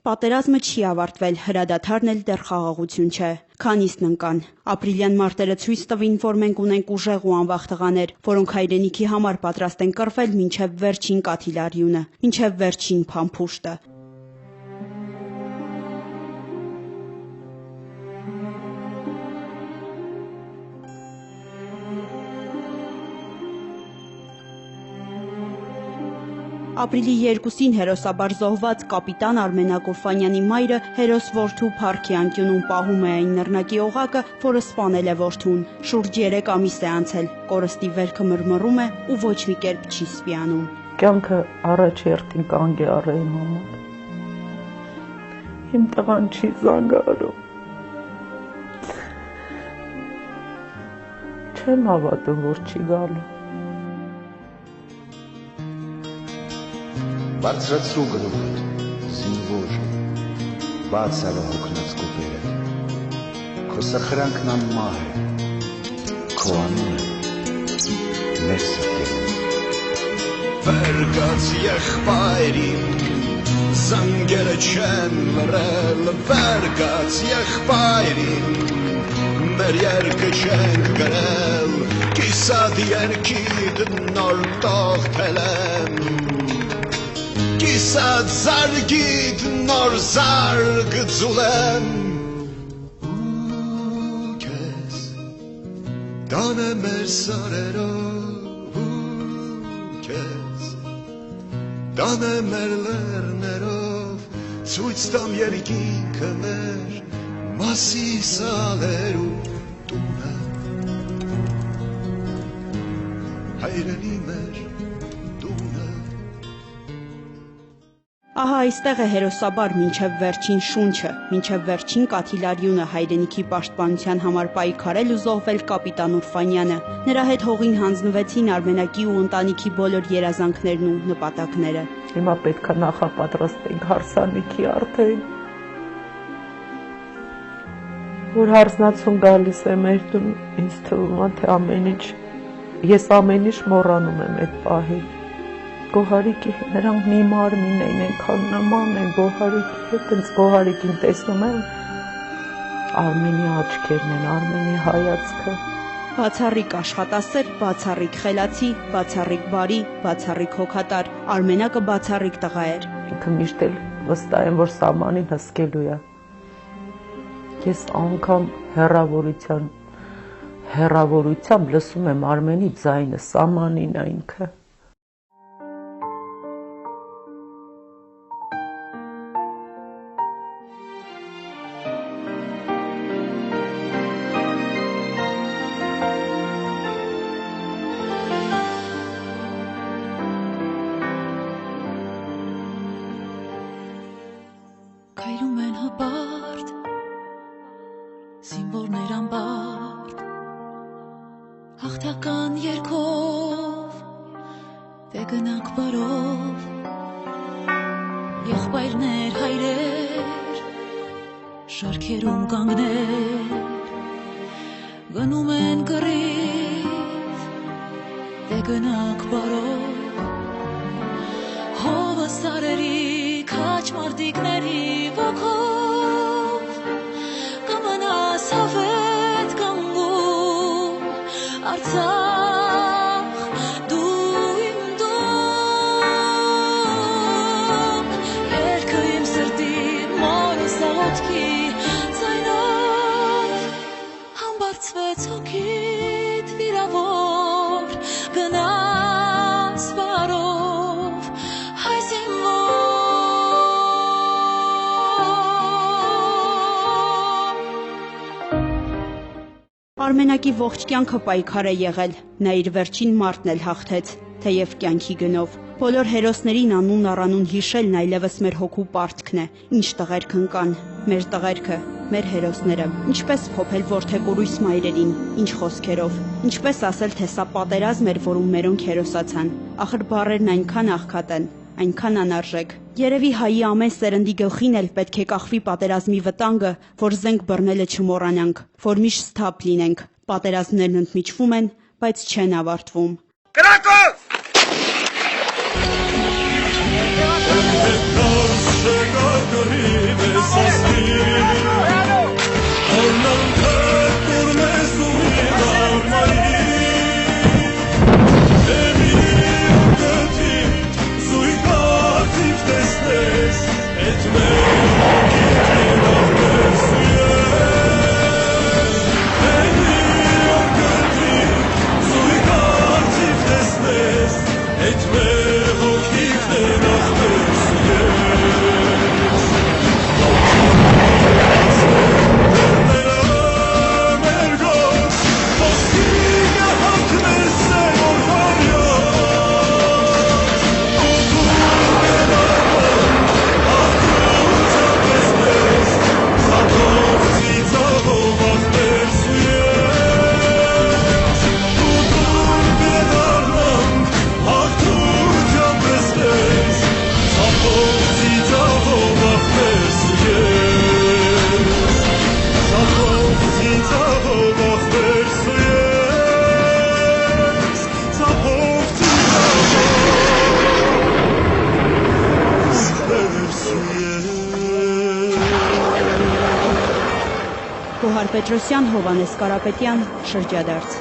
պատերազմը չի ավարտվել, հրադադարն էլ դեռ խաղաղություն չէ։ Քանիսն ընկան։ Ապրիլյան մարտերը ցույց տվին, որ մենք ունենք ուժեղ ու անվախ տղաներ, որոնք հայրենիքի համար պատրաստ են կռվել մինչև վերջին կաթիլարյունը, մինչև վերջին փամփուշտը։ Ապրիլի 2-ին հերոսաբար զոհված կապիտան Արմենակ Ուրֆանյանի մայրը հերոս որդու փառքի անկյունում պահում է այն նռնակի օղակը, որը սպանել է որդուն։ Շուրջ 3 ամիս է անցել, կորստի վերքը մռմռում է ու ոչ մի կերպ չի սպիանում։ Կյանքը առաջ երթին կանգ է առել համար։ Իմ տղան չի զանգարում։ Չեմ հավատում, որ չի գալու։ Բարձրացրու գլուխդ, զինվոր, բաց ալը հոգնած կոպերը, քո սխրանքն անմահ է, քո անունը մեր սրտերում։ Վերգաց եղբայրին, զանգերը չեն լռել, վերգաց եղբայրին, մեր երկը չենք գրել, կիսատ երկիդ նոր տողթել եմ, կիսատ զարգիդ նոր զարգ ձուլեմ, ու կեզ դանը մեր սարերով, ու կեզ դանը մեր լեռներով, ցույց տամ երկինքը մեր մասի սալերու տունը, հայրենի մեր տունը։ Ահա այստեղ է հերոսաբար մինչև վերջին շունչը, մինչև վերջին կաթիլարյունը հայրենիքի պաշտպանության համար պայքարել ու զոհվել կապիտան Ուրֆանյանը։ Նրա հետ հողին հանձնվեցին Արմենակի ու ընտանիքի բոլոր երազանքներն ու նպատակները։ Հիմա պետք է նախապատրաստենք հարսանիքի արդեն, որ հարսնացուն գալիս է մեր տուն, ինձ թվում է, թե ես ամեն ինչ մոռանում եմ այդ պահին։ Գոհարիկի նրանք մի մարմին են, այնքան նման են Գոհարիկի հետ, հենց Գոհարիկին տեսնում եմ, Արմենի աչքերն են, Արմենի հայացքը։ Բացառիկ աշխատասեր, բացառիկ խելացի, բացառիկ բարի, բացառիկ հոգատար, Արմենակը բացառիկ տղա էր։ Ինքը միշտ էլ վստահ եմ, որ սահմանին հսկելու է։ Ես անգամ հեռավորությամբ լսում եմ Արմենի ձայնը, սահմանին է ինքը։ Քայլում են հպարտ, զինվորներ անբարտ, հաղթական երգով, դե գնանք բարով, եղբայրներ, հայրեր, շարքերում կանգներ, գնում են կռիվ, դե գնանք բարով, հովը սարերի քաչ մարդիկների ոգով կմնաս հավետ կանգուն Արցախ դու իմ տուն երգը իմ սրտի մորս աղոթքի ձայնով համբարձվեց հոգիդ վիրավոր գնաս բարով հայ զինվոր Արմենակի ողջ կյանքը պայքար է եղել, նա իր վերջին մարտն էլ հաղթեց, թեև կյանքի գնով։ Բոլոր հերոսներին անուն առանուն հիշելն այլևս մեր հոգու պարտքն է, ինչ տղերք ընկան, մեր տղերքը, մեր հերոսները, ինչպես փոփել որդեկորույս մայրերին, ինչ խոսքերով, ինչպես ասել, թե սա պատերազմ էր, որում մերոնք հերոսացան, ախր բառերն այնքան աղքատ են, այնքան անարժեք։ Երևի հայի ամեն սերնդի գլխին էլ պետք է կախվի պատերազմի վտանգը, որ զենք բռնելը չմոռանանք, որ միշտ սթափ լինենք։ Պատերազմներն ընդմիջվում են, բայց չեն ավարտվում։ Կրակով! Գոհար Պետրոսյան, Հովհաննես Կարապետյան, շրջադարձ։